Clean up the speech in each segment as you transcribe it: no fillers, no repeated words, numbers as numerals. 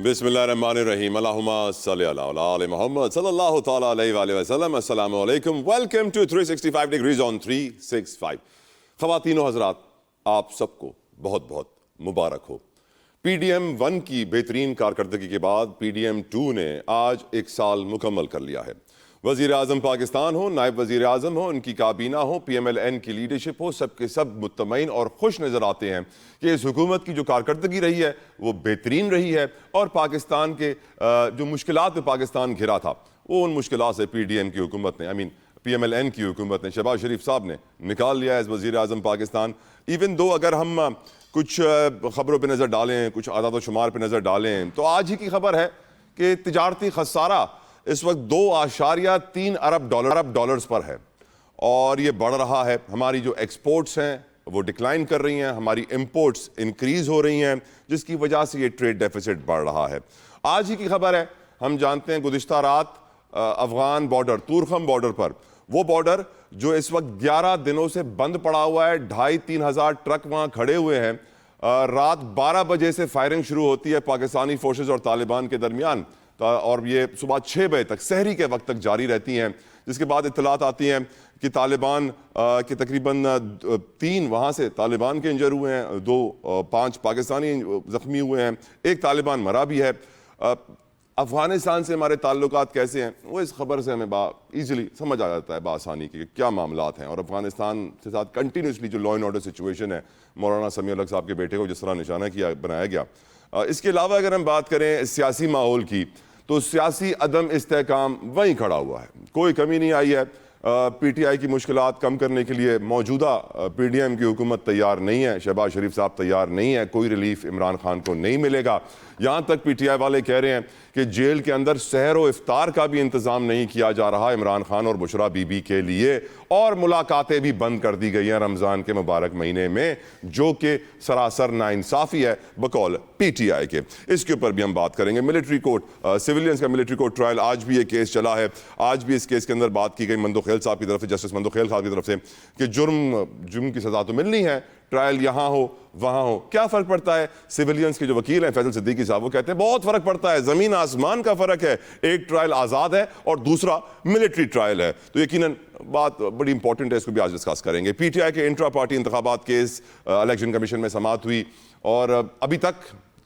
बिस्मिल्लाहिर्रहमानिर्रहीम अल्लाहुम्मा सल्लि अला मोहम्मद सल्लल्लाहु तआला अलैहि वसल्लम। अस्सलामु अलैकुम। Welcome to 365 degrees on 365। ख़वातीन व हज़रात, आप सबको बहुत बहुत मुबारक हो। PDM 1 की बेहतरीन कारकर्दगी के बाद PDM 2 ने आज एक साल मुकम्मल कर लिया है। वज़ीर आज़म पाकिस्तान हो, नायब वज़ीर आज़म हो, उनकी काबीना हो, PMLN की लीडरशिप हो, सब के सब मुतमईन और खुश नज़र आते हैं कि इस हुकूमत की जो कारकर्दगी रही है वो बेहतरीन रही है और पाकिस्तान के जो मुश्किलात में पाकिस्तान घिरा था वो उन मुश्किलात से PDM की हुकूमत ने PMLN की हुकूमत ने, शहबाज शरीफ साहब ने निकाल लिया है वज़ीर आज़म पाकिस्तान। इवन दो अगर हम कुछ ख़बरों पर नज़र डालें, कुछ आदाद व शुमार पर नज़र डालें तो आज ही की खबर है कि तिजारती खसारा इस वक्त 2.3 अरब डॉलर्स पर है और ये बढ़ रहा है। हमारी जो एक्सपोर्ट्स हैं वो डिक्लाइन कर रही हैं, हमारी इंपोर्ट्स इंक्रीज हो रही हैं, जिसकी वजह से ये ट्रेड डेफिसिट बढ़ रहा है। आज ही की खबर है, हम जानते हैं गुज़िश्ता रात अफगान बॉर्डर, तूरखम बॉर्डर पर, वो बॉर्डर जो इस वक्त 11 दिनों से बंद पड़ा हुआ है, 2,500-3 हज़ार ट्रक वहाँ खड़े हुए हैं। रात 12 बजे से फायरिंग शुरू होती है पाकिस्तानी फोर्सेज और तालिबान के दरमियान और ये सुबह 6 बजे तक, सहरी के वक्त तक जारी रहती हैं। जिसके बाद इत्तलात आती हैं कि तालिबान के तकरीबन 3 वहाँ से तालिबान के इंजर हुए हैं, 5 पाकिस्तानी ज़ख्मी हुए हैं, 1 तालिबान मरा भी है। अफ़गानिस्तान से हमारे ताल्लुकात कैसे हैं वो इस खबर से हमें ईज़िली समझ आ जाता है बासानी कि क्या मामलात हैं। और अफ़गानिस्तान के साथ कंटिन्यूसली जो लॉ एंड ऑर्डर सिचुएशन है, मौलाना समीउल हक साहब के बेटे को जिस तरह निशाना बनाया गया। इसके अलावा अगर हम बात करें सियासी माहौल की तो सियासी अदम इस्तेहकाम वहीं खड़ा हुआ है, कोई कमी नहीं आई है। PTI की मुश्किलात कम करने के लिए मौजूदा PDM की हुकूमत तैयार नहीं है, शहबाज शरीफ साहब तैयार नहीं है, कोई रिलीफ इमरान खान को नहीं मिलेगा। यहाँ तक PTI वाले कह रहे हैं कि जेल के अंदर सहर व इफ्तार का भी इंतज़ाम नहीं किया जा रहा इमरान खान और बुशरा बीबी के लिए, और मुलाकातें भी बंद कर दी गई हैं रमज़ान के मुबारक महीने में, जो कि सरासर नाइंसाफ़ी है बकौल PTI के। इसके ऊपर भी हम बात करेंगे। मिलिट्री कोर्ट, सिविलियंस का मिलिट्री कोर्ट ट्रायल, आज भी ये केस चला है। आज भी इस केस के अंदर बात की गई मंदोखेल साहब की तरफ से, जस्टिस मंदोखेल साहब की तरफ से, कि जुर्म की सज़ा तो मिलनी है, ट्रायल यहाँ हो वहाँ हो, क्या फ़र्क पड़ता है। सिविलियंस के जो वकील हैं फैसल सिद्दीकी साहब, वो कहते हैं बहुत फ़र्क पड़ता है, ज़मीन आसमान का फ़र्क है। एक ट्रायल आज़ाद है और दूसरा मिलिट्री ट्रायल है। तो यकीनन बात बड़ी इंपॉर्टेंट है, इसको भी आज डिस्कस करेंगे। PTI के इंट्रा पार्टी इंतखाबात केस इलेक्शन कमीशन में समाअत हुई और अभी तक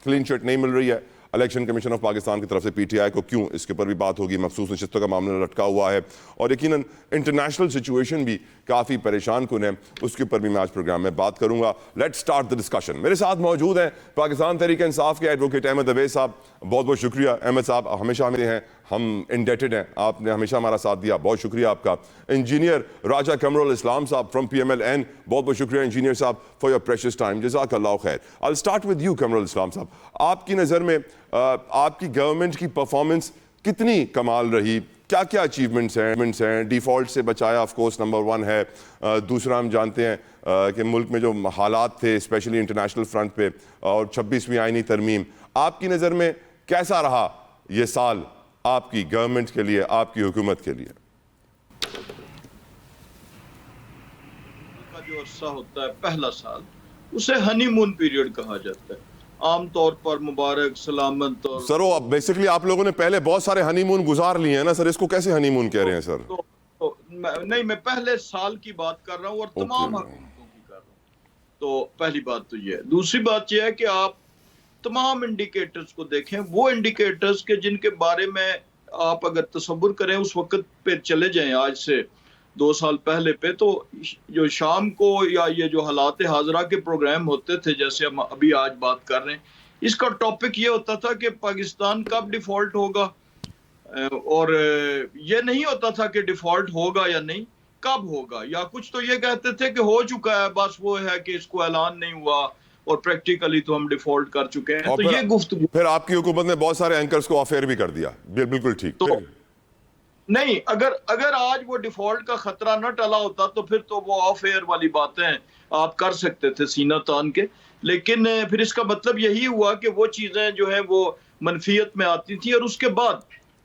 क्लीन चिट नहीं मिल रही है इलेक्शन कमीशन ऑफ पाकिस्तान की तरफ से PTI को। क्यों, इसके ऊपर भी बात होगी। मखसूस नशिस्तों का मामला लटका हुआ है और यकीनन इंटरनेशनल सिचुएशन भी काफ़ी परेशान कुन है, उसके ऊपर भी मैं आज प्रोग्राम में बात करूंगा। Let's start the discussion. मेरे साथ मौजूद हैं पाकिस्तान तहरीक इंसाफ के एडवोकेट अहमद अवैस साहब। बहुत बहुत शुक्रिया अहमद साहब, हमेशा मेरे हैं, हम इंडेटेड हैं, आपने हमेशा हमारा साथ दिया, बहुत शुक्रिया आपका। इंजीनियर राजा कमरुल इस्लाम साहब फ्रॉम PMLN, बहुत बहुत शुक्रिया इंजीनियर साहब फॉर योर प्रेशियस टाइम, जज़ाकल्लाह खैर। I will start with you Qamrul Islam साहब, आपकी नज़र में आपकी गवर्नमेंट की परफॉर्मेंस कितनी कमाल रही, क्या क्या अचीवमेंट्स हैं। डिफ़ॉल्ट से बचाया ऑफ कोर्स नंबर 1 है। दूसरा हम जानते हैं कि मुल्क में जो हालात थे स्पेशली इंटरनेशनल फ्रंट पे, और 26वीं आईनी तरमीम, आपकी नज़र में कैसा रहा ये साल आपकी गवर्नमेंट के लिए, आपकी हुकूमत के लिए? का जो अरसा होता है पहला साल, उसे हनीमून पीरियड कहा जाता है। आमतौर पर मुबारक, सलामत और सर वो बेसिकली आप लोगों ने पहले बहुत सारे हनीमून गुजार लिए हैं ना सर, इसको कैसे हनीमून कह रहे हैं सर? नहीं, मैं पहले साल की बात कर रहा हूँ और तमाम हुकूमतों की कर रहा हूँ। तो पहली बात तो ये है। दूसरी बात यह है कि आप तमाम इंडिकेटर्स को देखें, वो इंडिकेटर्स के जिनके बारे में आप अगर तसव्वुर करें उस वक्त पे चले जाएं, आज से 2 साल पहले पे, तो जो शाम को या ये जो हालात हाजरा के प्रोग्राम होते थे, जैसे हम अभी आज बात कर रहे हैं, इसका टॉपिक ये होता था कि पाकिस्तान कब डिफॉल्ट होगा, और ये नहीं होता था कि डिफॉल्ट होगा या नहीं, कब होगा। या कुछ तो ये कहते थे कि हो चुका है, बस वो है कि इसको ऐलान नहीं हुआ और प्रैक्टिकली तो हम डिफॉल्ट कर चुके हैं। तो ये गुफ्तगू, फिर आपकी हुकूमत ने बहुत सारे एंकर्स को ऑफ एयर भी कर दिया। बिल्कुल ठीक। तो नहीं, अगर आज वो डिफॉल्ट का खतरा न टला होता तो फिर तो वो ऑफ एयर वाली बातें आप कर सकते थे सीना तान के, लेकिन फिर इसका मतलब यही हुआ कि वो चीजें जो है वो मनफियत में आती थी। और उसके बाद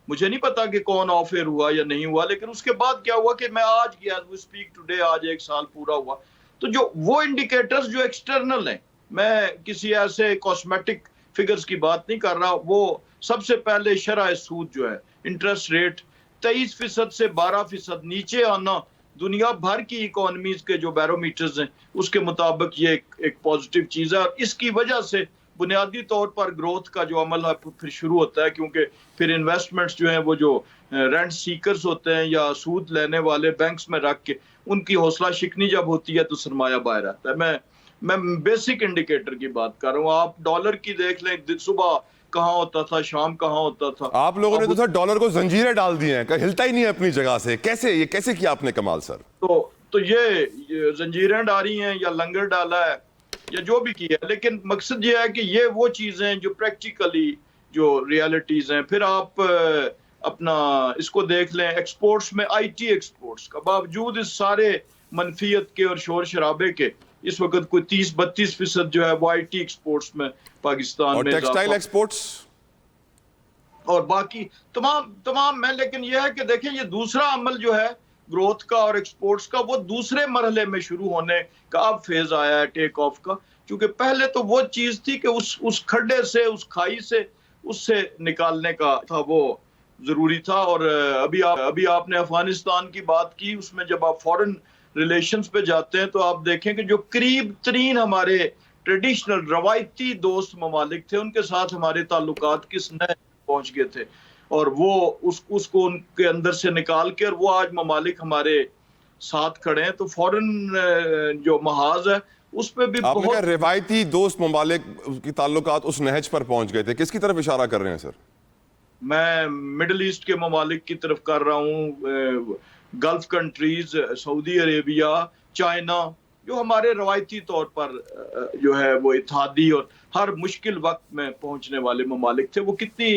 मुझे नहीं पता कि कौन ऑफ एयर हुआ या नहीं हुआ, लेकिन उसके बाद क्या हुआ कि मैं आज की एज वी स्पीक टुडे, आज 1 साल पूरा हुआ, तो जो वो इंडिकेटर्स जो एक्सटर्नल हैं, मैं किसी ऐसे कॉस्मेटिक फिगर्स की बात नहीं कर रहा, वो सबसे पहले शरह सूद जो है, इंटरेस्ट रेट 23% से 12% नीचे आना दुनिया भर की इकोनॉमीज के जो बैरोमीटर्स हैं उसके मुताबिक ये एक पॉजिटिव चीज है। और इसकी वजह से बुनियादी तौर पर ग्रोथ का जो अमल है फिर शुरू होता है, क्योंकि फिर इन्वेस्टमेंट्स जो हैं वो जो रेंट सीकर्स होते हैं या सूद लेने वाले बैंक्स में रख के उनकी हौसला शिकनी जब होती है तो सरमाया बाहर आता है। मैं बेसिक इंडिकेटर की बात कर रहा हूँ। आप डॉलर की देख लें, सुबह कहाँ होता था, शाम कहाँ होता था। आप लोगों ने तो सर डॉलर को जंजीरें डाल दी हैं, हिलता ही नहीं है अपनी जगह से। कैसे किया आपने कमाल सर? तो ये जंजीरें डाली हैं या लंगर डाला है या जो भी किया, लेकिन मकसद ये है कि ये वो चीजें जो प्रैक्टिकली जो रियलिटीज हैं। फिर आप अपना इसको देख लें, एक्सपोर्ट्स में आईटी एक्सपोर्ट्स का बावजूद इस सारे मनफियत के और शोर शराबे के इस वक्त कोई 30-32% जो है वो आईटी एक्सपोर्ट्स में पाकिस्तान और में, टेक्सटाइल एक्सपोर्ट्स और बाकी तमाम में। लेकिन यह है कि देखें, ये दूसरा अमल जो है ग्रोथ का और एक्सपोर्ट्स का, वो दूसरे मरहले में शुरू होने का अब फेज आया है टेक ऑफ का। क्योंकि पहले तो वो चीज थी कि उस खड्डे से, उस खाई से, उससे निकालने का था, वो जरूरी था। और अभी आपने अफगानिस्तान की बात की, उसमें जब आप फॉरेन रिलेशंस पे जाते हैं तो आप देखें कि जो करीब तरीन हमारे ट्रेडिशनल रवायती दोस्त ममालिक थे उनके साथ हमारे ताल्लुकात किस नए पहुंच गए थे, और वो उसको उनके अंदर से निकाल के, और वो आज ममालिक हमारे साथ खड़े हैं। तो फॉरेन जो महाज है उस पे भी आपने कहा बहुत रिवायती दोस्त ममालिक की ताल्लुकात उस नहज पर पहुंच गए थे। किसकी तरफ इशारा कर रहे हैं सर? मैं मिडिल ईस्ट के ममालिक की तरफ कर रहा हूँ, gulf countries, Saudi Arabia, China, जो हमारे रवायती तौर पर जो है वो इत्तेहादी और हर मुश्किल वक्त में पहुंचने वाले ममालिक थे। वो कितनी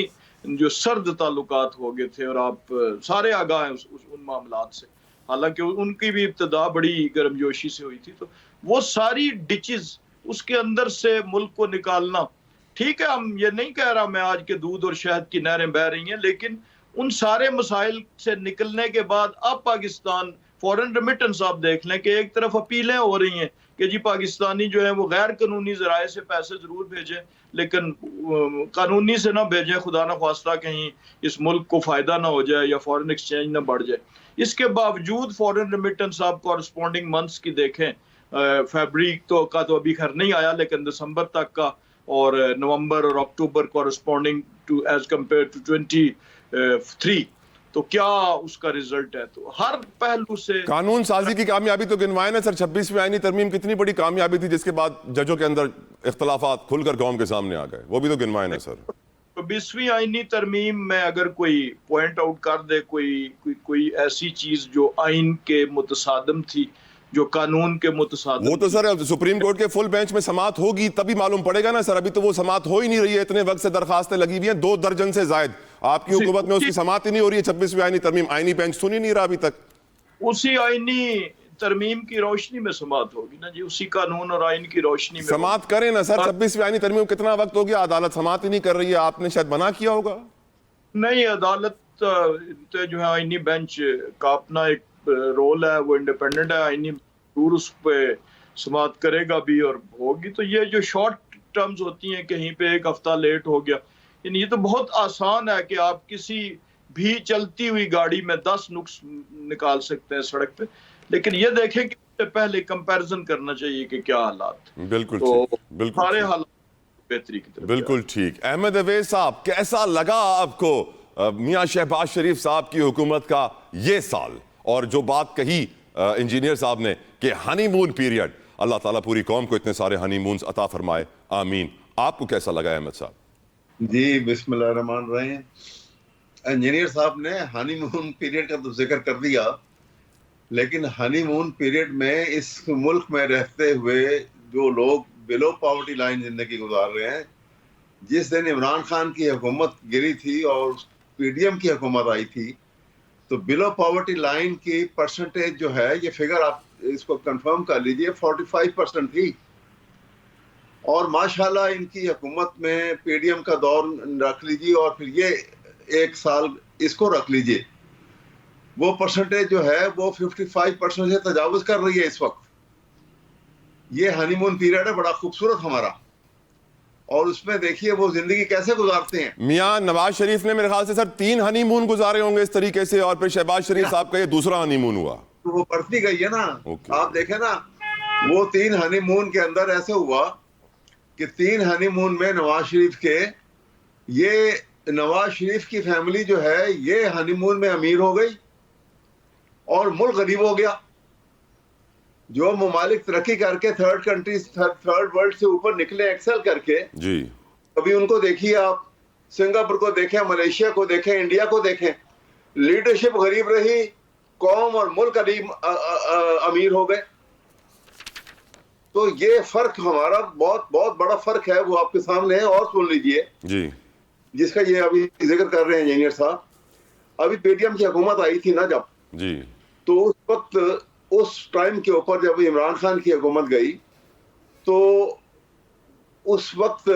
जो सर्द ताल्लुकात हो गए थे, और आप सारे आगाह हैं उन मामलात से। हालांकि उनकी भी इब्तदा बड़ी गर्मजोशी से हुई थी। तो वो सारी डिचेस, उसके अंदर से मुल्क को निकालना, ठीक है, हम ये नहीं कह रहा मैं आज के दूध और शहद की नहरें बह रही हैं, लेकिन उन सारे मसाइल से निकलने के बाद अब पाकिस्तान फॉरेन रेमिटेंस आप देख लें कि एक तरफ अपीलें हो रही हैं कि जी पाकिस्तानी जो है वो गैर कानूनी जराए से पैसे जरूर भेजें, लेकिन कानूनी से ना भेजें, खुदा ना ख्वास्ता कहीं इस मुल्क को फायदा ना हो जाए या फॉरेन एक्सचेंज ना बढ़ जाए। इसके बावजूद फॉरेन रेमिटेंस आप कॉरस्पॉन्डिंग मंथ्स की देखें, फरवरी का तो अभी खैर नहीं आया, लेकिन दिसंबर तक का, और नवंबर और अक्टूबर corresponding to as compare to 23, तो क्या उसका रिजल्ट है। तो हर पहलू से कानून साजी की कामयाबी तो गिनवाए ना सर। 26वीं आईनी तरमीम कितनी बड़ी कामयाबी थी, जिसके बाद जजों के अंदर इख्तलाफात खुलकर कौम के सामने आ गए, वो भी तो गिनवाए ना सर। 20वीं आईनी तरमीम में अगर कोई पॉइंट आउट कर दे, कोई ऐसी चीज जो आइन के मुतसादम थी, जो कानून के मुतसादम, वो तो सर सुप्रीम कोर्ट के फुल बेंच में समात होगी तभी मालूम पड़ेगा ना सर। अभी तो वो समात हो ही नहीं रही है, इतने वक्त से दरखास्तें लगी हुई हैं, 2 दर्जन से जायद। आपकी हुकूमत में उसकी समात ही नहीं हो रही है। 26वीं आईनी तरमीम, आईनी बेंच सुन ही नहीं रहा अभी तक। उसी आईनी तरमीम की रोशनी में समात होगी ना जी, उसी कानून और आइन की रोशनी में समात करें ना सर। 26वीं आईनी तरमीम कितना वक्त हो गया, अदालत समात ही नहीं कर रही है। आपने शायद बना किया होगा। नहीं, अदालत जो है आईनी बेंच का अपना एक रोल है, वो इंडिपेंडेंट है। आईनी जरूर उस पे समात करेगा भी और होगी। तो ये जो शॉर्ट टर्म्स होती हैं, कहीं पे एक हफ्ता लेट हो गया, ये तो बहुत आसान है कि आप किसी भी चलती हुई गाड़ी में 10 नुक्स निकाल सकते हैं सड़क पे, लेकिन ये देखें कि पहले कंपैरिजन करना चाहिए कि क्या हालात। बिल्कुल तो ठीक, बिल्कुल सारे ठीक। हालात बेहतरी की तरफ। बिल्कुल ठीक। अहमद अवैस साहब, कैसा लगा आपको मियां शहबाज शरीफ साहब की हुकूमत का ये साल, और जो बात कही इंजीनियर साहब ने कि हनीमून पीरियड, अल्लाह ताला पूरी कौम को इतने सारे हनीमून्स अता फरमाए, आमीन। आपको कैसा लगा अहमद साहब? जी बिस्मिल्लाहिर्रहमानिर्रहीम। इंजीनियर साहब ने हनीमून पीरियड का तो जिक्र कर दिया, लेकिन हनीमून पीरियड में इस मुल्क में रहते हुए जो लोग बिलो पॉवर्टी लाइन जिंदगी गुजार रहे हैं, जिस दिन इमरान खान की हुकूमत गिरी थी और पीडीएम की हुकूमत आई थी, तो बिलो पॉवर्टी लाइन की परसेंटेज जो है, ये फिगर आप इसको कंफर्म कर लीजिए, 45% थी। और माशाल्लाह इनकी हुकूमत में पीडीएम का दौर रख लीजिए और फिर ये 1 साल इसको रख लीजिए, वो परसेंटेज जो है वो 55% से तजावुज कर रही है इस वक्त। ये हनीमून पीरियड है बड़ा खूबसूरत हमारा। और उसमें देखिए वो जिंदगी कैसे गुजारते हैं। मियां नवाज शरीफ ने मेरे ख्याल से सर 3 हनीमून गुजारे होंगे इस तरीके से, और फिर शहबाज शरीफ साहब का ये दूसरा हनीमून हुआ। तो वो बढ़ती गई है ना। ओके। आप देखें ना, वो 3 हनीमून के अंदर ऐसे हुआ कि 3 हनीमून में नवाज शरीफ के, ये नवाज शरीफ की फैमिली जो है ये हनीमून में अमीर हो गई और मुल्क गरीब हो गया। जो ममालिक तरक्की करके थर्ड कंट्रीज, थर्ड वर्ल्ड से ऊपर निकले एक्सेल करके जी, अभी उनको देखिए आप, सिंगापुर को देखें, मलेशिया को देखें, इंडिया को देखें, लीडरशिप गरीब रही, कौम और मुल्क गरीब अमीर हो गए। तो ये फर्क हमारा बहुत बहुत बड़ा फर्क है, वो आपके सामने है। और सुन लीजिए जी, जिसका ये अभी जिक्र कर रहे हैं इंजीनियर साहब, अभी पेटीएम की हुकूमत आई थी ना जब, जी, तो उस वक्त, उस टाइम के ऊपर जब इमरान खान की हुकूमत गई, तो उस वक्त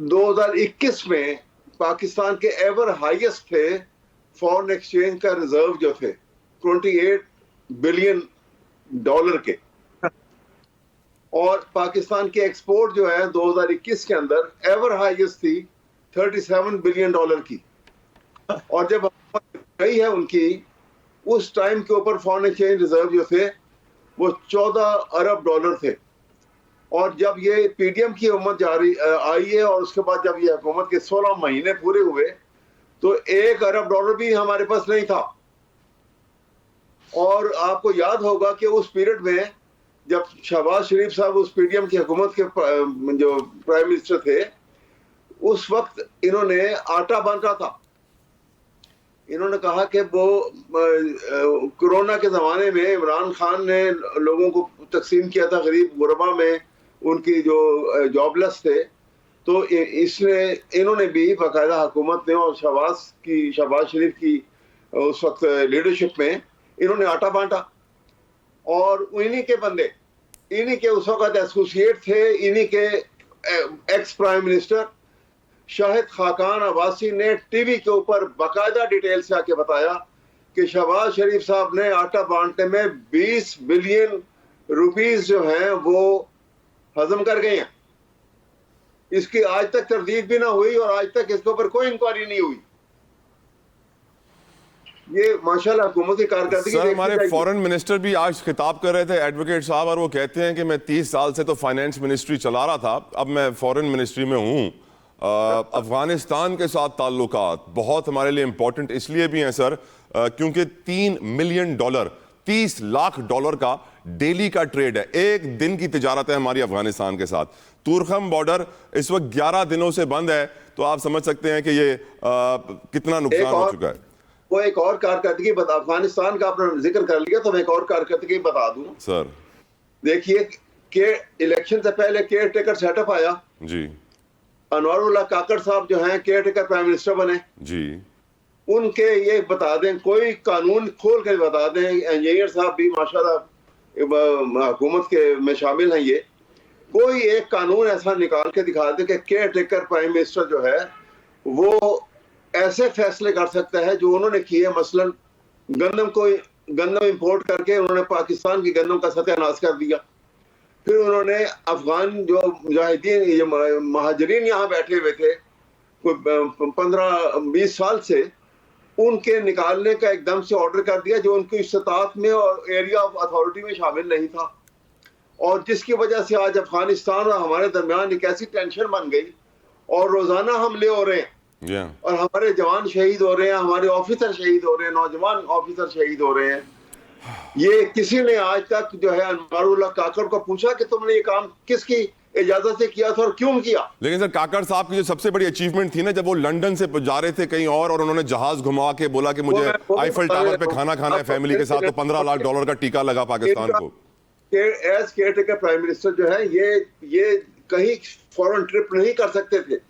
2021 में पाकिस्तान के एवर हाईएस्ट थे फॉरेन एक्सचेंज का रिजर्व जो थे 28 बिलियन डॉलर के, और पाकिस्तान की एक्सपोर्ट जो है 2021 के अंदर एवर हाईएस्ट थी 37 बिलियन डॉलर की। और जब गई है उनकी, उस टाइम के ऊपर फॉरेन एक्सचेंज रिजर्व जो थे वो 14 अरब डॉलर थे। और जब ये पीडीएम की हुकूमत जारी आई है और उसके बाद जब ये हुकूमत के 16 महीने पूरे हुए, तो 1 अरब डॉलर भी हमारे पास नहीं था। और आपको याद होगा कि उस पीरियड में जब शहबाज शरीफ साहब उस पीडीएम की हुकूमत के जो प्राइम मिनिस्टर थे, उस वक्त इन्होंने आटा बांटा था। इन्होंने कहा कि वो कोरोना के ज़माने में इमरान खान ने लोगों को तकसीम किया था गरीब गुरबा में, उनकी जो जॉबलेस थे, तो इन्होंने भी बाकायदा हुकूमत ने और शहबाज शरीफ की उस वक्त लीडरशिप में इन्होंने आटा बांटा। और इन्हीं के बंदे, इन्हीं के उस वक्त एसोसिएट थे, इन्हीं के ex prime minister Shahid Khaqan Abbasi ने टीवी के ऊपर बाकायदा डिटेल से आके बताया कि शहबाज शरीफ साहब ने आटा बांटने में 20 बिलियन रुपीस जो हैं वो हजम कर गए हैं। इसकी आज तक तरदीद भी ना हुई और आज तक इसके ऊपर कोई इंक्वायरी नहीं हुई। ये माशाल्लाह हुकूमत की कारकर्दगी। सर हमारे फॉरेन मिनिस्टर भी आज खिताब कर रहे थे, एडवोकेट साहब, और वो कहते हैं कि मैं 30 साल से तो फाइनेंस मिनिस्ट्री चला रहा था, अब मैं फॉरेन मिनिस्ट्री में हूँ। अफगानिस्तान के साथ ताल्लुकात बहुत हमारे लिए इंपॉर्टेंट इसलिए भी हैं सर, क्योंकि 3 मिलियन डॉलर, 30 लाख डॉलर का डेली का ट्रेड है, एक दिन की तिजारत है हमारी अफगानिस्तान के साथ। तुरखम बॉर्डर इस वक्त 11 दिनों से बंद है, तो आप समझ सकते हैं कि ये कितना नुकसान हो चुका है। वो एक और कारकर्दगी बता, अफगानिस्तान का आपने जिक्र कर लिया तो मैं एक और कारकर्दगी बता दूं सर। देखिए कि इलेक्शन से पहले केयर टेकर सेटअप आया जी, अनवरुल्लाह काकड़ साहब जो हैं केयर टेकर प्राइम मिनिस्टर बने जी, उनके ये बता दें, कोई कानून खोल के बता दें, इंजीनियर साहब भी माशाल्लाह हुकूमत के में शामिल हैं, ये कोई एक कानून ऐसा निकाल के दिखा दे कि केयर टेकर प्राइम मिनिस्टर जो है वो ऐसे फैसले कर सकता है जो उन्होंने किए। मसलन गंदम इंपोर्ट करके उन्होंने पाकिस्तान की गंदम का सत्यानाश कर दिया। फिर उन्होंने अफगान जो मुजाहिदीन महाजरीन यहाँ बैठे हुए थे कोई 15-20 साल से, उनके निकालने का एकदम से ऑर्डर कर दिया जो उनकी इस्तात में और एरिया ऑफ अथॉरिटी में शामिल नहीं था। और जिसकी वजह से आज अफगानिस्तान और हमारे दरमियान एक ऐसी टेंशन बन गई और रोजाना हमले हो रहे हैं और हमारे जवान शहीद हो रहे हैं, हमारे ऑफिसर शहीद हो रहे हैं, नौजवान ऑफिसर शहीद हो रहे हैं। ये किसी ने आज तक जो है अनवरुल्लाह काकड़ को पूछा कि तुमने ये काम किसकी इजाजत से किया था और क्यों किया? लेकिन सर काकड़ साहब की जो सबसे बड़ी अचीवमेंट थी ना, जब वो लंदन से जा रहे थे कहीं और उन्होंने जहाज घुमा के बोला कि मुझे आईफल टावर पे खाना खाना है फैमिली के साथ, तो 15 लाख डॉलर का टीका लगा पाकिस्तान को। एज केयरटेकर प्राइम मिनिस्टर जो है ये कहीं फॉरेन ट्रिप नहीं कर सकते थे,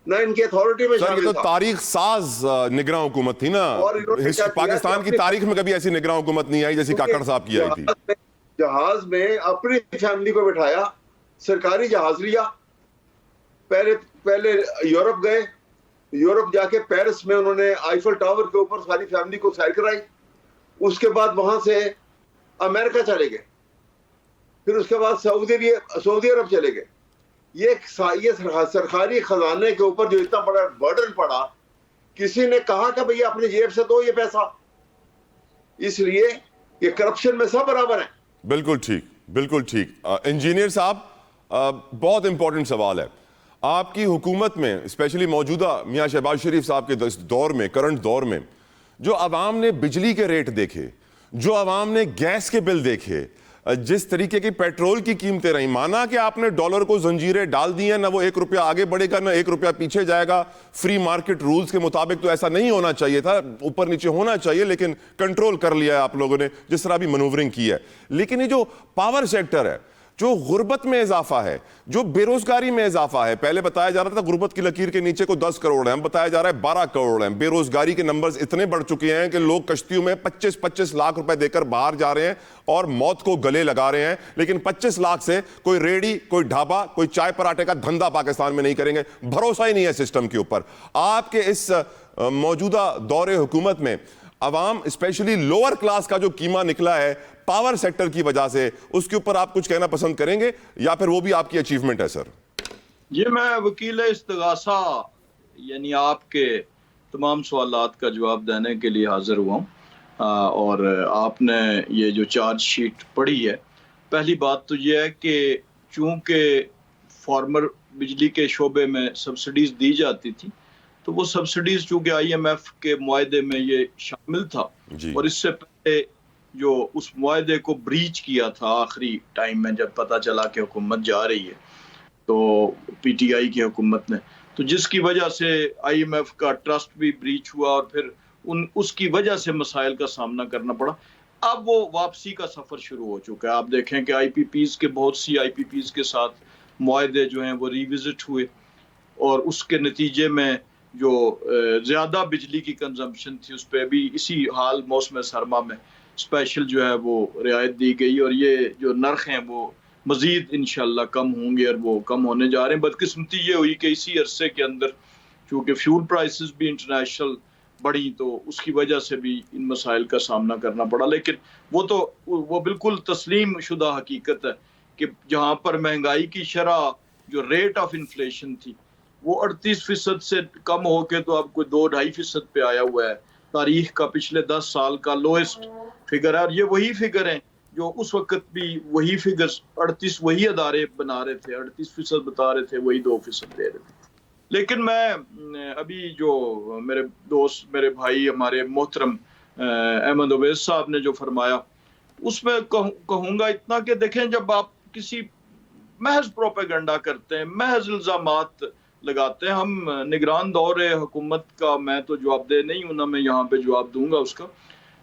ना इनकी अथॉरिटी में शामिल था। ये तो तारीख साज निगरान हुकूमत थी ना, पाकिस्तान की तारीख में कभी ऐसी निगरान हुकूमत नहीं आई जैसी काकड़ साहब की आई थी। जहाज में अपनी फैमिली को बिठाया, सरकारी जहाज लिया, पहले यूरोप गए, यूरोप जाके पेरिस में उन्होंने आईफल टावर के ऊपर सारी फैमिली को सैर कराई। उसके बाद वहां से अमेरिका चले गए, फिर उसके बाद सऊदी अरब चले गए, ये सरकारी खजाने के ऊपर जो इतना बड़ा बर्डन पड़ा, किसी ने कहा कि भैया अपनी जेब से दो ये पैसा? इसलिए ये करप्शन में सब बराबर है। बिल्कुल ठीक, बिल्कुल ठीक। इंजीनियर साहब, बहुत इंपॉर्टेंट सवाल है। आपकी हुकूमत में, स्पेशली मौजूदा मियां शहबाज शरीफ साहब के दौर में, करंट दौर में, जो अवाम ने बिजली के रेट देखे, जो अवाम ने गैस के बिल देखे, जिस तरीके की पेट्रोल की कीमतें रही, माना कि आपने डॉलर को जंजीरें डाल दी हैं, ना वो 1 रुपया आगे बढ़ेगा ना 1 रुपया पीछे जाएगा। फ्री मार्केट रूल्स के मुताबिक तो ऐसा नहीं होना चाहिए था, ऊपर नीचे होना चाहिए, लेकिन कंट्रोल कर लिया है आप लोगों ने जिस तरह भी मनूवरिंग की है। लेकिन ये जो पावर सेक्टर है, जो गुर्बत में इजाफा है, जो बेरोजगारी में इजाफा है, पहले बताया जा रहा था गुर्बत की लकीर के नीचे को 10 करोड़ है, हम बताया जा रहा है 12 करोड़ है। बेरोजगारी के नंबर्स इतने बढ़ चुके हैं कि लोग कश्तियों में 25-25 लाख रुपए देकर बाहर जा रहे हैं और मौत को गले लगा रहे हैं, लेकिन 25 लाख से कोई रेडी, कोई ढाबा, कोई चाय पराठे का धंधा पाकिस्तान में नहीं करेंगे। भरोसा ही नहीं है सिस्टम के ऊपर। आपके इस मौजूदा दौरे हुकूमत में अवाम, स्पेशली लोअर क्लास का जो कीमा निकला है पावर सेक्टर की वजह से, उसके ऊपर आप कुछ कहना पसंद करेंगे या फिर वो भी आपकी अचीवमेंट है? सर ये मैं वकील इस्तगासा यानी आपके तमाम सवालात का जवाब देने के लिए हाजिर हुआ हूँ। और आपने ये जो चार्जशीट पढ़ी है, पहली बात तो ये है कि चूंकि फार्मर बिजली के शोबे में सब्सिडीज दी जाती थी, तो वो सब्सिडीज चूंकि IMF के मुआहदे में ये शामिल था, और इससे पहले जो उस मुआहदे को ब्रीच किया था आखिरी टाइम में, जब पता चला कि हुकूमत जा रही है, तो PTI की हुकूमत ने, तो जिसकी वजह से IMF का ट्रस्ट भी ब्रीच हुआ और फिर उसकी वजह से मसाइल का सामना करना पड़ा। अब वो वापसी का सफर शुरू हो चुका है। आप देखें कि IPPs के, बहुत सी IPPs के साथ मुआहदे जो हैं वो रिविजिट हुए, और उसके नतीजे में जो ज्यादा बिजली की कंजम्पशन थी उस पर भी इसी हाल मौसम सरमा में स्पेशल जो है वो रियायत दी गई, और ये जो नर्ख हैं वो मजीद इंशाल्लाह कम होंगे, और वो कम होने जा रहे हैं। बदकिस्मती ये हुई कि इसी अरसे के अंदर चूँकि फ्यूल प्राइसेस भी इंटरनेशनल बढ़ी, तो उसकी वजह से भी इन मसाइल का सामना करना पड़ा। लेकिन वो बिल्कुल तस्लीम शुदा हकीकत है कि जहाँ पर महंगाई की शरह, जो रेट ऑफ इन्फ्लेशन थी, वो 38% से कम होके तो अब कोई 2-2.5% पे आया हुआ है। तारीख का पिछले 10 साल का लोएस्ट फिगर है, और ये वही फिगर है जो उस वक्त भी वही फिगर्स 38 वही अदारे बना रहे थे, 38% बता रहे थे, वही 2% दे रहे थे। लेकिन मैं अभी जो मेरे दोस्त, मेरे भाई, हमारे मोहतरम अहमद उवैस साहब ने जो फरमाया, उसमें कहूँगा इतना कि देखें, जब आप किसी महज प्रोपेगेंडा करते हैं, महज इल्जामात लगाते हैं, हम निगरान दौरे हुकूमत का मैं तो जवाबदेह नहीं हूं ना, मैं यहाँ पे जवाब दूंगा उसका,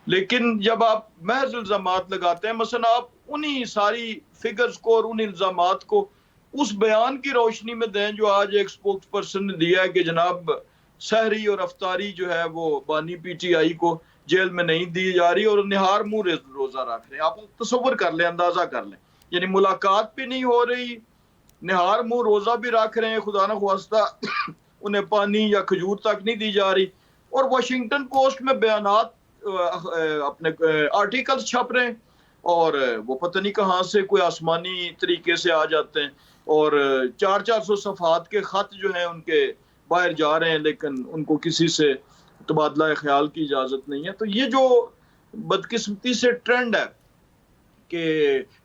लेकिन जब आप महज इल्जामात लगाते हैं, मसलन आप उन्हीं सारी फिगर्स को और उन इल्जामात को उस बयान की रोशनी में दें जो आज एक स्पोक्स पर्सन ने दिया है कि जनाब सहरी और अफ्तारी जो है वो बानी PTI को जेल में नहीं दी जा रही और निहार मुंह रोजा रख रहे हैं। आप तसव्वुर कर लें, अंदाजा कर लें, यानी मुलाकात भी नहीं हो रही, निहार मुंह रोजा भी रख रहे हैं, खुदा न ख्वास्ता उन्हें पानी या खजूर तक नहीं दी जा रही, और वाशिंगटन पोस्ट में बयानात अपने आर्टिकल्स छप रहे हैं, और वो पता नहीं कहाँ से कोई आसमानी तरीके से आ जाते हैं, और 400-400 सफ़हात के खत जो हैं उनके बाहर जा रहे हैं, लेकिन उनको किसी से तबादला ख्याल की इजाज़त नहीं है। तो ये जो बदकिस्मती से ट्रेंड है कि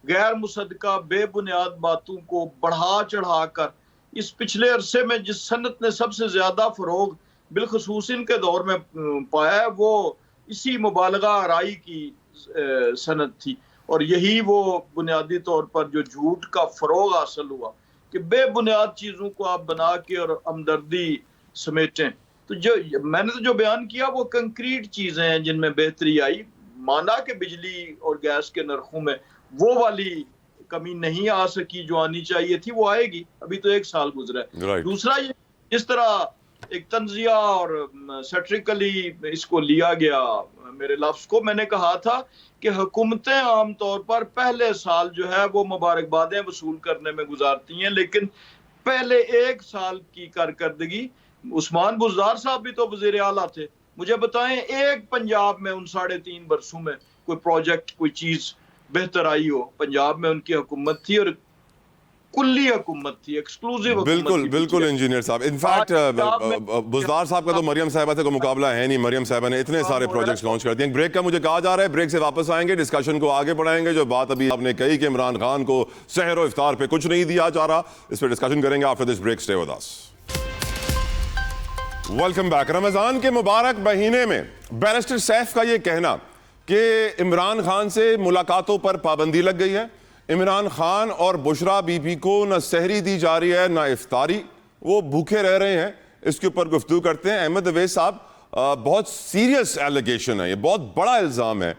गैर मुसद्दका बेबुनियाद बातों को बढ़ा चढ़ा कर, इस पिछले अरसे में जिस सनत ने सबसे ज्यादा फरोग बिलखसूस इनके दौर में पाया है, वो इसी मुबालगा आराई की सनत थी, और यही वो बुनियादी तौर पर जो झूठ का फरोग हासिल हुआ कि बेबुनियाद चीजों को आप बना के और हमदर्दी समेटें। तो जो मैंने तो जो बयान किया वो कंक्रीट चीजें हैं जिनमें बेहतरी आई। माना कि बिजली और गैस के नरखों में वो वाली कमी नहीं आ सकी जो आनी चाहिए थी, वो आएगी, अभी तो 1 साल गुजरा है। दूसरा, ये जिस तरह एक तंजिया और सैट्रिकली इसको लिया गया, मेरे लफ्ज को, मैंने कहा था कि हुकूमतें आमतौर पर पहले साल जो है वो मुबारकबादें वसूल करने में गुजारती हैं, लेकिन पहले 1 साल की कारकर्दगी, उस्मान बुज़दार साहब भी तो वज़ीर आला थे, मुझे बताएं एक पंजाब में उन 3.5 बरसों में कोई प्रोजेक्ट, कोई चीज बेहतर आई हो? पंजाब में उनकी हुकूमत थी और कुल्ली हुकूमत थी, एक्सक्लूसिव बिल्कुल बिल्कुल इंजीनियर साहब, इनफैक्ट बुजदार साहब का तो मरियम साहिबा से कोई मुकाबला है नहीं। मरियम साहिबा ने इतने सारे प्रोजेक्ट्स लॉन्च कर दिए। ब्रेक का मुझे कहा जा रहा है, ब्रेक से वापस आएंगे, डिस्कशन को आगे बढ़ाएंगे। जो बात अभी आपने कही कि इमरान खान को सहर और इफ्तार पे कुछ नहीं दिया जा रहा, इस पर डिस्कशन करेंगे after this break. Stay with us. Welcome back. Ramzan के मुबारक महीने में बैरिस्टर सैफ का यह कहना कि इमरान खान से मुलाकातों पर पाबंदी लग गई है, इमरान खान और बुशरा बीबी को न सहरी दी जा रही है न इफ्तारी, वो भूखे रह रहे हैं, इसके ऊपर गुफ्तगू करते हैं। अहमद अवैस साहब, बहुत सीरियस एलिगेशन है, ये बहुत बड़ा इल्ज़ाम है।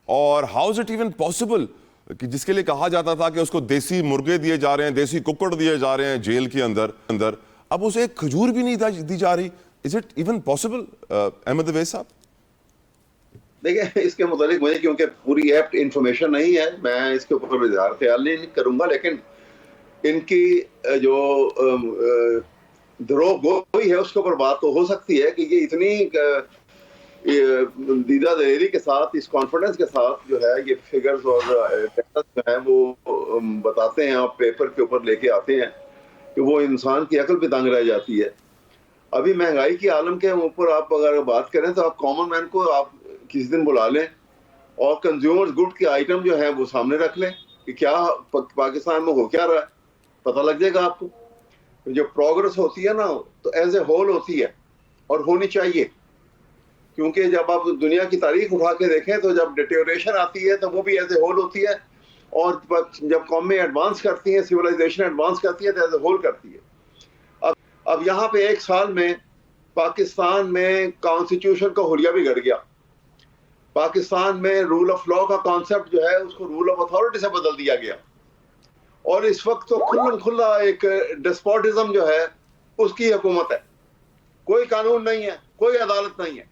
और how is it even possible कि जिसके लिए कहा जाता था कि उसको देसी मुर्गे दिए जा रहे हैं, देसी कुक्कड़ दिए जा रहे हैं जेल के अंदर, अब उसे एक खजूर भी नहीं दी जा रही। Is it even possible Ahmed Awais sahab? देखिए, इसके मुतालिक मुझे क्योंकि पूरी एप्ट इंफॉर्मेशन नहीं है, मैं इसके ऊपर इजहार ख्याल नहीं करूंगा, लेकिन इनकी जो धरोह गोई है उसके ऊपर बात तो हो सकती है कि ये इतनी दीदा दलेरी के साथ, इस कॉन्फिडेंस के साथ जो है ये फिगर्स और डेटा जो है वो बताते हैं, आप पेपर के ऊपर लेके आते हैं कि वो इंसान की अकल पे तंग रह जाती है। अभी महंगाई की आलम के ऊपर आप अगर बात करें तो आप कॉमन मैन को आप किसी दिन बुला लें और कंज्यूमर्स गुड के आइटम जो है वो सामने रख लें कि क्या पाकिस्तान में हो क्या रहा है, पता लग जाएगा आपको। जो प्रोग्रेस होती है ना तो एज ए होल होती है और होनी चाहिए, क्योंकि जब आप दुनिया की तारीख उठा के देखें तो जब डिटेरियोरेशन आती है तो वो भी एज ए होल होती है, और जब कौमें एडवांस करती हैं, सिविलाइजेशन एडवांस करती है तो एज ए होल करती है। अब यहाँ पे एक साल में पाकिस्तान में कॉन्स्टिट्यूशन का हुलिया बिगड़ गया, पाकिस्तान में रूल ऑफ लॉ का कॉन्सेप्ट जो है उसको रूल ऑफ अथॉरिटी से बदल दिया गया, और इस वक्त तो खुल्लम खुल्ला एक डेस्पोटिज्म जो है उसकी हुकूमत है। कोई कानून नहीं है, कोई अदालत नहीं है,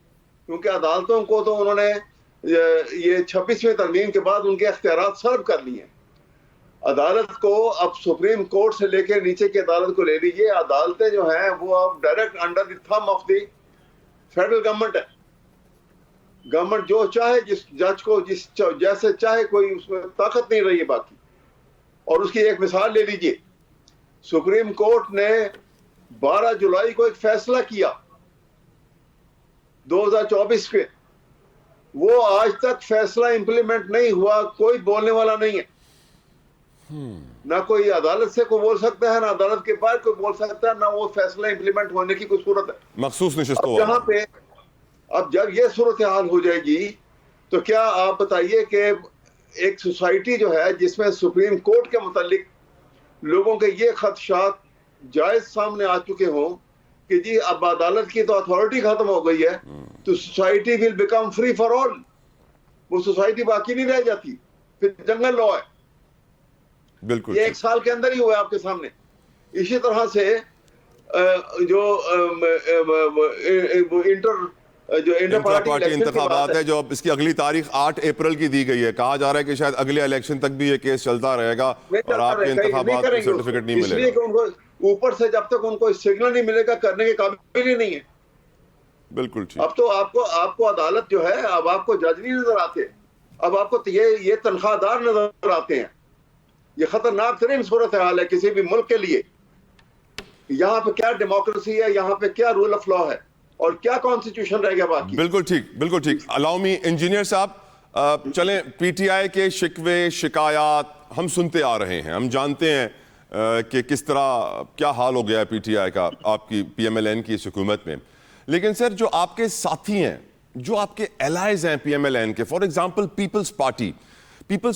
क्योंकि अदालतों को तो उन्होंने ये 26वीं तरमीम के बाद उनके अख्तियारात सर्व कर लिए। अदालत को अब सुप्रीम कोर्ट से लेकर नीचे की अदालत को ले लीजिए, अदालतें जो हैं वो अब direct under the thumb of the federal government है। गवर्नमेंट जो चाहे जिस जज को जैसे चाहे, कोई उसमें ताकत नहीं रही है बाकी। और उसकी एक मिसाल ले लीजिए, सुप्रीम कोर्ट ने 12 जुलाई को एक फैसला किया 2024 के, वो आज तक फैसला इंप्लीमेंट नहीं हुआ, कोई बोलने वाला नहीं है। ना कोई अदालत से कोई बोल सकता है, ना अदालत के बाहर कोई बोल सकता है, ना वो फैसला इंप्लीमेंट होने की कोई सूरत है। मखसूस नशिस्त यहाँ पे अब जब ये सूरत हाल हो जाएगी तो क्या आप बताइए कि एक सोसाइटी जो है जिसमें सुप्रीम कोर्ट के मुतालिक लोगों के ये खदशात जायज सामने आ चुके हों कि जी अब अदालत की तो अथॉरिटी खत्म हो गई है, तो society will become free for all, वो सोसाइटी बाकी नहीं रह जाती, फिर जंगल लॉ है। बिल्कुल ये एक साल के अंदर ही हुआ आपके सामने। इसी तरह से जो इंटर पार्टी इंतखाबात है, जो इसकी अगली तारीख 8 अप्रैल की दी गई है, कहा जा रहा है कि शायद अगले इलेक्शन तक भी ये केस चलता रहेगा और आपके इंतखाबात को सर्टिफिकेट नहीं मिलेगा। इसलिए कि उनको ऊपर से जब तक उनको सिग्नल नहीं मिलेगा करने के काबिल ही नहीं है। बिल्कुल ठीक। अब तो आपको अदालत जो है, अब आपको जज नहीं नजर आते, अब आपको ये तनख्वाहदार नजर आते हैं। ये खतरनाक तरीन सूरत हाल है किसी भी मुल्क के लिए। यहाँ पे क्या डेमोक्रेसी है, यहाँ पे क्या रूल ऑफ लॉ है, और क्या कॉन्स्टिट्यूशन रह गया बाकी। बिल्कुल ठीक, बिल्कुल ठीक। अलाउ मी इंजीनियर साहब, चलें, पीटीआई के शिकवे शिकायत हम सुनते आ रहे हैं, हम जानते हैं कि किस तरह क्या हाल हो गया है पीटीआई का आपकी पीएमएलएन की इस हुकूमत में। लेकिन सर, जो आपके साथी हैं, जो आपके एलाइज हैं पीएमएलएन के, फॉर एग्जांपल पीपल्स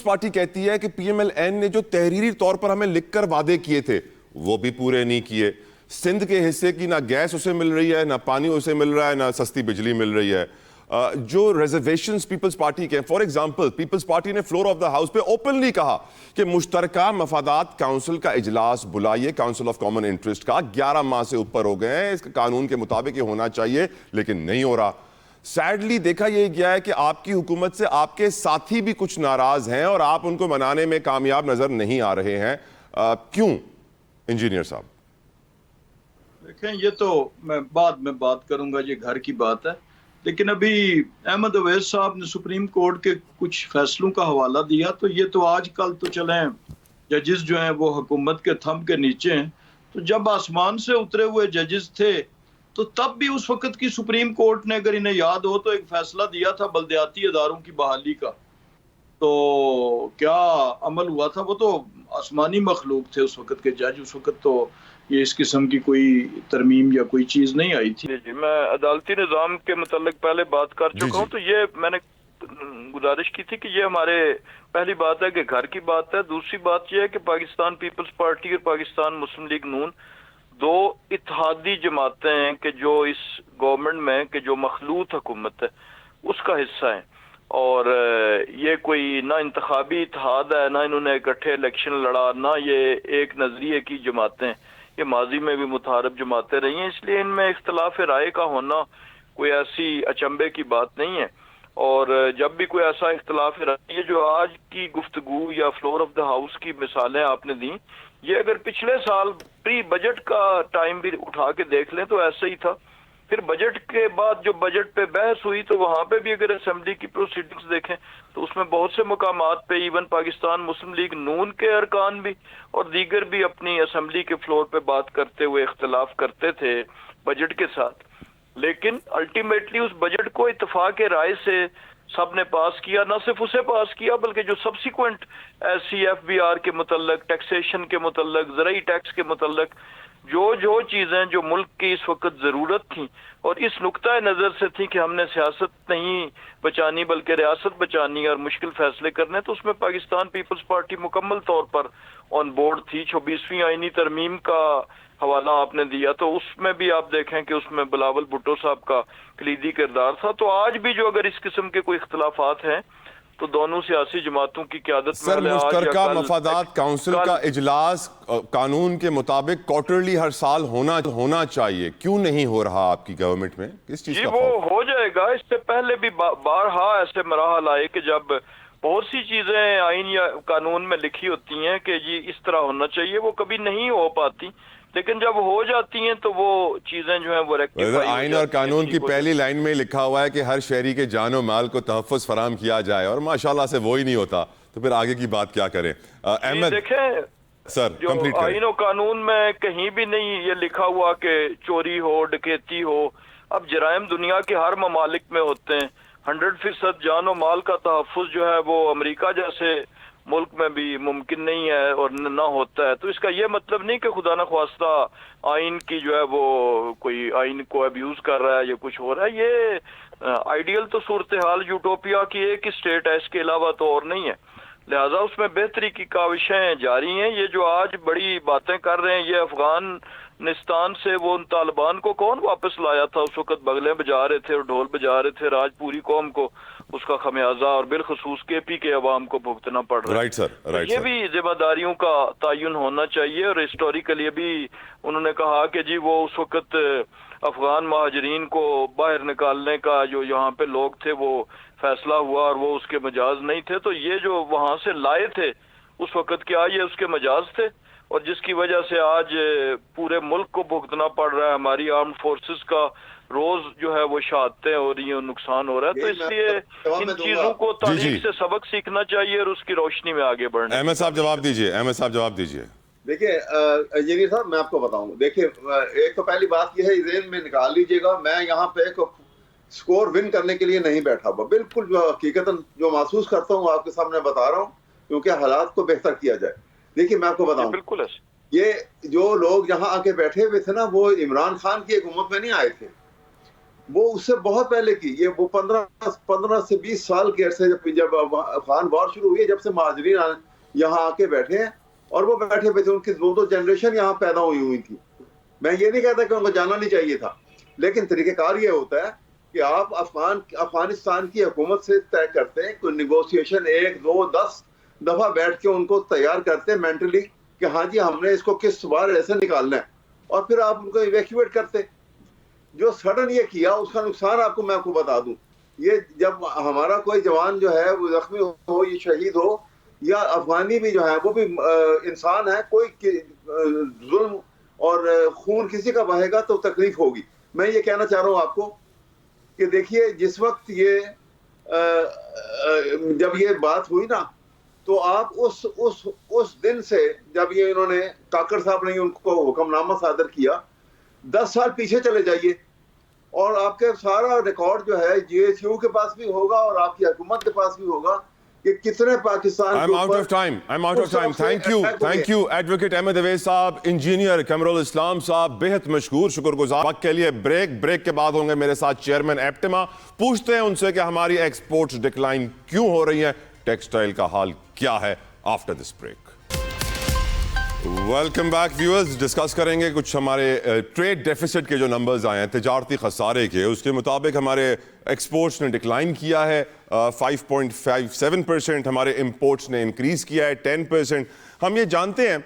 पार्टी कहती है कि पीएमएलएन ने जो तहरीरी तौर पर हमें लिखकर वादे किए थे वो भी पूरे नहीं किए। सिंध के हिस्से की ना गैस उसे मिल रही है, ना पानी उसे मिल रहा है, ना सस्ती बिजली मिल रही है। जो रिजर्वेशंस पीपल्स पार्टी के, फॉर एग्जांपल पीपल्स पार्टी ने फ्लोर ऑफ द हाउस पे ओपनली कहा कि मुश्तरका मफादात काउंसिल का इजलास बुलाइए, काउंसिल ऑफ कॉमन इंटरेस्ट का। 11 माह से ऊपर हो गए हैं, इसका कानून के मुताबिक ये होना चाहिए, लेकिन नहीं हो रहा। सैडली देखा यह गया है कि आपकी हुकूमत से आपके साथी भी कुछ नाराज हैं और आप उनको मनाने में कामयाब नजर नहीं आ रहे हैं। क्यों इंजीनियर साहब? देखें, ये तो मैं बाद में बात करूंगा, ये घर की बात है। लेकिन अभी अहमद अवैस साहब ने सुप्रीम कोर्ट के कुछ फैसलों का हवाला दिया, तो ये तो आजकल तो चलें जजेस जो हैं वो हुकूमत के थंब के नीचे हैं। तो जब आसमान से उतरे हुए जजेस थे तो तब भी उस वक्त की सुप्रीम कोर्ट ने, अगर इन्हें याद हो, तो एक फैसला दिया था बल्दियाती इदारों की बहाली का। तो क्या अमल हुआ था, वो तो आसमानी मखलूक थे उस वक्त के जज। उस वक्त तो ये इस किस्म की कोई तरमीम या कोई चीज नहीं आई थी। जी, मैं अदालती निज़ाम के मुतालिक पहले बात कर जी चुका हूँ। जी तो ये मैंने गुजारिश की थी कि ये हमारे पहली बात है कि घर की बात है। दूसरी बात यह है कि पाकिस्तान पीपल्स पार्टी और पाकिस्तान मुस्लिम लीग नून दो इत्तेहादी जमातें हैं कि जो इस गवर्नमेंट में कि जो मखलूत हुकूमत है उसका हिस्सा है। और ये कोई ना इंतखाबी इत्तेहाद है, ना इन्होंने इकट्ठे इलेक्शन लड़ा, ना ये एक नजरिए की जमातें। ये माजी में भी मुतारब जमातें रही हैं, इसलिए इनमें इख्तलाफ राय का होना कोई ऐसी अचंभे की बात नहीं है। और जब भी कोई ऐसा इख्तलाफ राय, ये जो आज की गुफ्तगू या फ्लोर ऑफ द हाउस की मिसालें आपने दी, ये अगर पिछले साल प्री बजट का टाइम भी उठा के देख लें तो ऐसे ही था। फिर बजट के बाद जो बजट पे बहस हुई तो वहां पे भी अगर असेंबली की प्रोसीडिंग्स देखें तो उसमें बहुत से मुकामात पे इवन पाकिस्तान मुस्लिम लीग नून के अरकान भी और दीगर भी अपनी असेंबली के फ्लोर पे बात करते हुए इख्तलाफ करते थे बजट के साथ। लेकिन अल्टीमेटली उस बजट को इत्तेफाक राय से सब ने पास किया। ना सिर्फ उसे पास किया बल्कि जो सब्सिक्वेंट CFBR के मुतल्लक, टैक्सेशन के मुतल्लक, ज़राई टैक्स के मुतल्लक जो चीजें जो मुल्क की इस वक्त जरूरत थी और इस नुक्ता नजर से थी कि हमने सियासत नहीं बचानी बल्कि रियासत बचानी और मुश्किल फैसले करने, तो उसमें पाकिस्तान पीपल्स पार्टी मुकम्मल तौर पर ऑन बोर्ड थी। 24वीं आईनी तरमीम का हवाला आपने दिया तो उसमें भी आप देखें कि उसमें बिलावल भुट्टो साहब का कलीदी किरदार था। तो आज भी जो अगर इस किस्म के कोई इख्तलाफात हैं तो दोनों सियासी जमातों की क़यादत सर, में मुश्तरका मफादात काउंसिल का इजलास कानून के मुताबिक क्वार्टरली हर साल होना चाहिए, क्यों नहीं हो रहा आपकी गवर्नमेंट में? किस चीज जी का वो खौफ? हो जाएगा। इससे पहले भी बारहा ऐसे मराहल आए कि जब बहुत सी चीजें आइन या कानून में लिखी होती हैं कि जी इस तरह होना चाहिए, वो कभी नहीं हो पाती, लेकिन जब हो जाती हैं तो वो चीजें जो हैं वो रेक्टिफाई आइन और कानून की पहली लाइन में लिखा हुआ है कि हर शहरी के जानो माल को तहफ़्फ़ुज़ फराहम किया जाए और माशाल्लाह से वो ही नहीं होता, तो फिर आगे की बात क्या करें? अहमद देखें, सर, जो कंप्लीट करें। आइन और कानून में कहीं भी नहीं ये लिखा हुआ कि चोरी हो, डकैती हो। अब जराइम दुनिया के हर ममालिक में होते हैं। 100% जान और माल का तहफ़्फ़ुज़ जो है वो अमेरिका जैसे मुल्क में भी मुमकिन नहीं है और ना होता है। तो इसका ये मतलब नहीं कि खुदा न ख्वास्ता आइन की जो है वो कोई आइन को अब्यूज कर रहा है या कुछ हो रहा है। ये आइडियल तो सूरत हाल यूटोपिया की एक ही स्टेट है, इसके अलावा तो और नहीं है। लिहाजा उसमें बेहतरी की काविशें जारी हैं। ये जो आज बड़ी बातें कर रहे हैं, ये अफगानिस्तान से वो उन तालिबान को कौन वापस लाया था? उस वक्त बगले बजा रहे थे और ढोल बजा रहे थे। आज पूरी कौम को उसका खमियाजा और बिलखसूस KP के अवाम को भुगतना पड़ रहा है। राइट सर, राइट ये सर। भी जिम्मेदारियों का तयन होना चाहिए। और हिस्टोरिकली भी उन्होंने कहा कि जी वो उस वक्त अफगान महाजरीन को बाहर निकालने का जो यहाँ पे लोग थे वो फैसला हुआ और वो उसके मजाज नहीं थे। तो ये जो वहां से लाए थे उस वक्त, क्या ये उसके मजाज थे? और जिसकी वजह से आज पूरे मुल्क को भुगतना पड़ रहा है। हमारी आर्म फोर्सेस का रोज जो है वो शहादतें हो रही हैं, नुकसान हो रहा है। तो इसलिए इन चीजों को तारीख से सबक सीखना चाहिए और उसकी रोशनी में आगे बढ़ना। अहमद साहब जवाब दीजिए, अहमद साहब जवाब दीजिए। देखिए इंजीनियर साहब, मैं आपको बताऊं, देखिए एक तो पहली बात यह है, जेहन में निकाल लीजिएगा, मैं यहाँ पे एक स्कोर विन करने के लिए नहीं बैठा हुआ। बिल्कुल जो हकीकतन जो महसूस करता हूँ आपके सामने बता रहा हूँ, क्योंकि हालात को बेहतर किया जाए। देखिए मैं आपको बताऊं, बिल्कुल ये जो लोग यहाँ आके बैठे हुए थे ना, वो इमरान खान की हुकूमत में नहीं आए थे, वो उससे बहुत पहले की। ये वो 15 से 20 साल के अरसे जब अफगान वॉर शुरू हुई, जब से महाजरीन यहाँ आके बैठे हैं और वो बैठे हुए थे। उनकी दो जनरेशन यहाँ पैदा हुई थी। मैं ये नहीं कहता कि उनको जाना नहीं चाहिए था, लेकिन तरीक़ेकार ये होता है कि आप अफगानिस्तान की हुकूमत से तय करते हैं कोई निगोशिएशन, 1, 2, 10 दफा बैठ के उनको तैयार करते हैं मेंटली कि हाँ जी हमने इसको किस बार ऐसे निकालना है, और फिर आप उनको इवैक्यूएट करते। जो सडन ये किया उसका नुकसान मैं आपको बता दूं, ये जब हमारा कोई जवान जो है वो जख्मी हो, ये शहीद हो, या अफगानी भी जो है वो भी इंसान है, कोई जुल्म और खून किसी का बहेगा तो तकलीफ होगी। मैं ये कहना चाह रहा हूँ आपको कि देखिए जिस वक्त ये जब ये बात हुई ना तो आप उस दिन से जब ये इन्होंने काकड़ साहब ने उनको हुक्मनामा सादर किया, 10 साल पीछे चले जाइए और आपके सारा रिकॉर्ड जो है GSU के पास भी होगा और आपकी हुकूमत के पास भी होगा कि कितने Pakistan I'm out of time. I'm out of time. Thank you, Advocate Ahmed Aways साहब, इंजीनियर कमरुल इस्लाम साहब, बेहद मशहूर, शुक्रगुजार। वक्त के लिए ब्रेक के बाद होंगे मेरे साथ चेयरमैन एप्टिमा। पूछते हैं उनसे कि हमारी एक्सपोर्ट्स डिक्लाइन क्यों हो रही है, टेक्सटाइल का हाल क्या है। After this break welcome back viewers. Discuss करेंगे कुछ हमारे ट्रेड डेफिसिट के जो नंबर्स आए हैं, तिजारती खसारे के, उसके मुताबिक हमारे एक्सपोर्ट्स ने डिक्लाइन किया है 5.57%, हमारे इंपोर्ट्स ने इंक्रीज किया है 10%। हम ये जानते हैं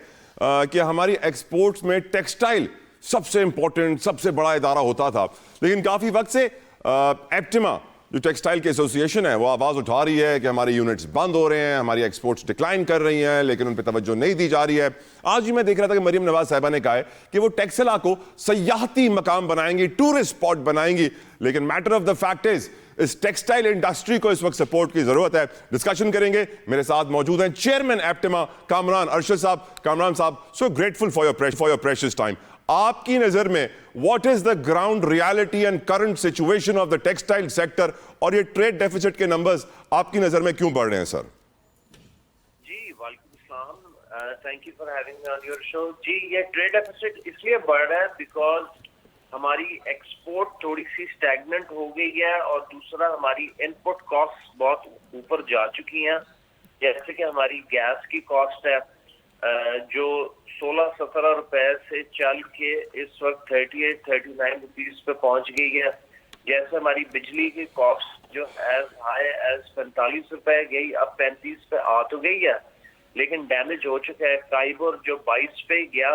कि हमारी एक्सपोर्ट्स में टेक्सटाइल सबसे इंपॉर्टेंट, सबसे बड़ा इदारा होता था, लेकिन काफ़ी वक्त से एप्टिमा जो टेक्सटाइल की एसोसिएशन है वो आवाज़ उठा रही है कि हमारे यूनिट्स बंद हो रहे हैं, हमारी एक्सपोर्ट्स डिक्लाइन कर रही हैं, लेकिन उन पर तवज्जो नहीं दी जा रही है। आज भी मैं देख रहा था कि मरियम नवाज साहिबा ने कहा है कि वो टेक्सला को सयाहती मकाम बनाएंगी, टूरिस्ट स्पॉट बनाएंगी, लेकिन matter of the fact is इस टेक्सटाइल इंडस्ट्री को इस वक्त सपोर्ट की जरूरत है। डिस्कशन करेंगे, मेरे साथ मौजूद हैं चेयरमैन एप्टिमा कामरान अरशद साहब। कामरान साहब, so grateful for your precious time. आपकी नजर में what is the ground reality and current situation of the textile sector, और ये ट्रेड डेफिसिट के नंबर्स आपकी नजर में क्यों बढ़ रहे हैं सर? जी वालेकुम सलाम, thank you for having me on your show. जी, ये ट्रेड डेफिसिट इसलिए बढ़ रहा है बिकॉज हमारी एक्सपोर्ट थोड़ी सी स्टैग्नेंट हो गई है, और दूसरा हमारी इनपुट कॉस्ट बहुत ऊपर जा चुकी हैं। जैसे कि हमारी गैस की कॉस्ट है जो 16-17 रुपए से चल के इस वक्त 38-39 रुपीज पे पहुंच गई है। जैसे हमारी बिजली की कॉस्ट जो एज हाई एज 45 रुपए गई, अब 35 पे आ तो गई है, लेकिन डैमेज हो चुका है। काइबर जो 22 पे गया,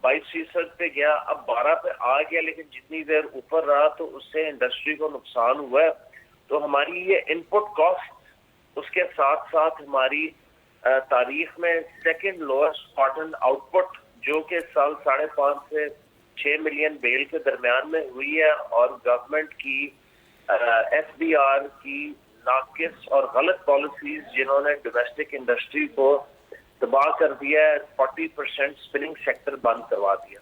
22% पे गया, अब 12 पे आ गया, लेकिन जितनी देर ऊपर रहा तो उससे इंडस्ट्री को नुकसान हुआ है। तो हमारी ये इनपुट कॉस्ट, उसके साथ साथ हमारी तारीख में सेकंड लोएस्ट कॉटन आउटपुट जो कि साल 5.5 से 6 मिलियन बेल के दरमियान में हुई है, और गवर्नमेंट की FBR की नाकिस और गलत पॉलिसीज जिन्होंने डोमेस्टिक इंडस्ट्री को तबाह कर दिया है। 40% स्पिनिंग सेक्टर बंद करवा दिया।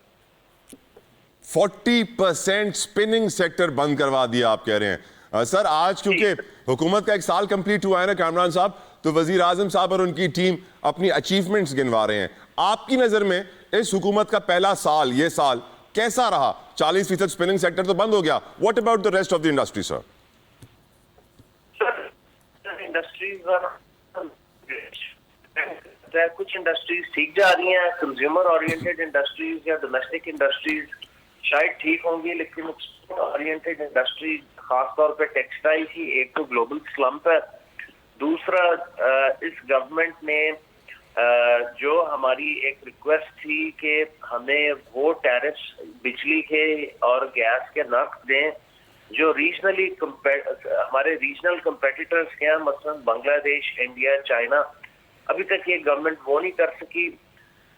40% स्पिनिंग सेक्टर बंद करवा दिया आप कह रहे हैं। सर आज क्योंकि हुकूमत का 1 साल कंप्लीट हुआ है ना कामरान साहब, तो वजीर आजम साहब और उनकी टीम अपनी अचीवमेंट्स गिनवा रहे हैं। आपकी नजर में इस हुकूमत का पहला साल, ये साल कैसा रहा? 40% स्पिनिंग सेक्टर तो बंद हो गया, what about the rest of the industry sir? Industries कुछ इंडस्ट्रीज ठीक जा रही हैं, कंज्यूमर ओरिएंटेड इंडस्ट्रीज या डोमेस्टिक इंडस्ट्रीज शायद ठीक होंगी, लेकिन ओरिएंटेड इंडस्ट्री खासतौर पे टेक्सटाइल की एक तो ग्लोबल स्लम्प है, दूसरा इस गवर्नमेंट ने जो हमारी एक रिक्वेस्ट थी कि हमें वो टैरिफ्स बिजली के और गैस के नर्क दें जो रीजनली हमारे रीजनल कंपेटिटर्स के हैं, मसलन बांग्लादेश, इंडिया, चाइना, अभी तक ये गवर्नमेंट वो नहीं कर सकी।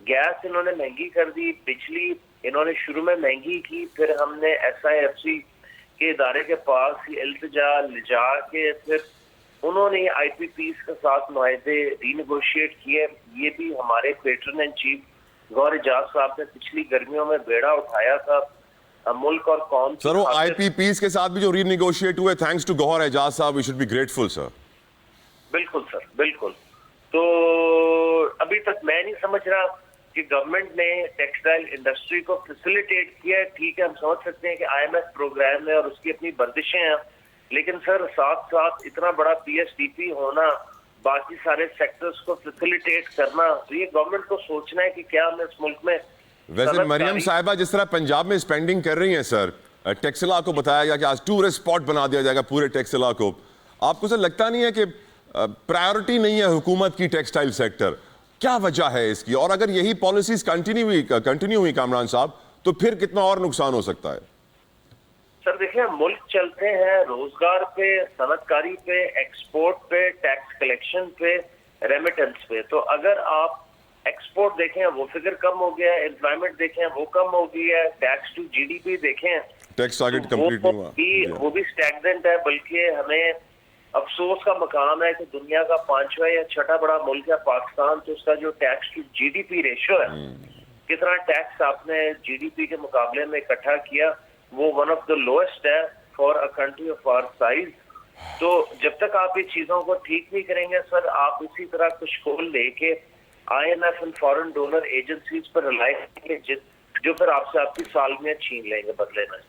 गैस इन्होंने महंगी कर दी, बिजली इन्होंने शुरू में महंगी की, फिर हमने SIFC के इदारे के पास इल्तिजा लिजा के फिर उन्होंने IPPs के साथ मुआहदे रीनेगोशिएट किए। ये भी हमारे patron and chief Gauhar Ejaz sahab ने पिछली गर्मियों में बेड़ा उठाया था मुल्क और कौम। सर वो IPPs के साथ भी जो रीनेगोशिएट हुए, thanks to Gauhar Ejaz sahab, we should be grateful sir. बिल्कुल सर, बिल्कुल। तो अभी तक मैं नहीं समझ रहा कि गवर्नमेंट ने टेक्सटाइल इंडस्ट्री को फैसिलिटेट किया है। ठीक है, हम समझ सकते हैं कि IMF प्रोग्राम है और उसकी अपनी बंदिशें हैं, लेकिन सर साथ साथ इतना बड़ा PSDP होना, बाकी सारे सेक्टर्स को फैसिलिटेट करना, तो ये गवर्नमेंट को सोचना है कि क्या हमें इस मुल्क में। वैसे मरियम साहिबा जिस तरह पंजाब में स्पेंडिंग कर रही हैं सर, टेक्सला को बताया गया कि आज टूरिस्ट स्पॉट बना दिया जाएगा पूरे टेक्सला को, आपको सर लगता नहीं है कि प्रायोरिटी नहीं है हुकूमत की टेक्सटाइल सेक्टर? क्या वजह है इसकी, और अगर यही पॉलिसीज कंटिन्यू हुई कामरान साहब, तो फिर कितना और नुकसान हो सकता है? सर देखिए, मुल्क चलते हैं रोजगार पे, सनतकारी पे, एक्सपोर्ट पे, टैक्स कलेक्शन पे, रेमिटेंस पे। तो अगर आप एक्सपोर्ट देखें वो फिगर कम हो गया है, एम्प्लॉयमेंट देखें वो कम हो गई है, टैक्स टू GDP देखें, टैक्स टारगेट कंप्लीट नहीं हुआ, वो भी स्टैग्नेंट है, बल्कि हमें अफसोस का मकाम है कि दुनिया का 5वां या 6ठा बड़ा मुल्क है पाकिस्तान, तो उसका जो टैक्स टू जीडीपी रेशो है, कितना टैक्स आपने जीडीपी के मुकाबले में इकट्ठा किया, वो वन ऑफ द लोएस्ट है for a country of our size. तो जब तक आप ये चीजों को ठीक नहीं करेंगे सर, आप इसी तरह कुछ खोल लेके IMF and foreign donor agencies पर रिलाई करेंगे, जो फिर आपसे आपकी सालमियत छीन लेंगे बदले में।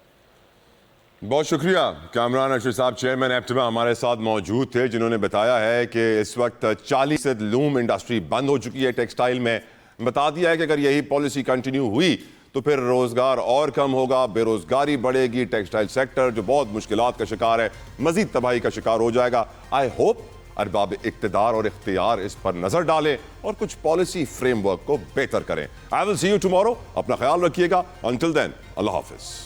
बहुत शुक्रिया कामरान अशर साहब, चेयरमैन एप्टिमा हमारे साथ मौजूद थे, जिन्होंने बताया है कि इस वक्त 40% लूम इंडस्ट्री बंद हो चुकी है टेक्सटाइल में। बता दिया है कि अगर यही पॉलिसी कंटिन्यू हुई तो फिर रोजगार और कम होगा, बेरोजगारी बढ़ेगी, टेक्सटाइल सेक्टर जो बहुत मुश्किलात का शिकार है मजीद तबाही का शिकार हो जाएगा। आई होप अरबाब इक्तदार और इख्तियार इस पर नजर डालें और कुछ पॉलिसी फ्रेमवर्क को बेहतर करें। I will see you tomorrow. अपना ख्याल रखिएगा। अंटिल देन अल्लाह हाफिज।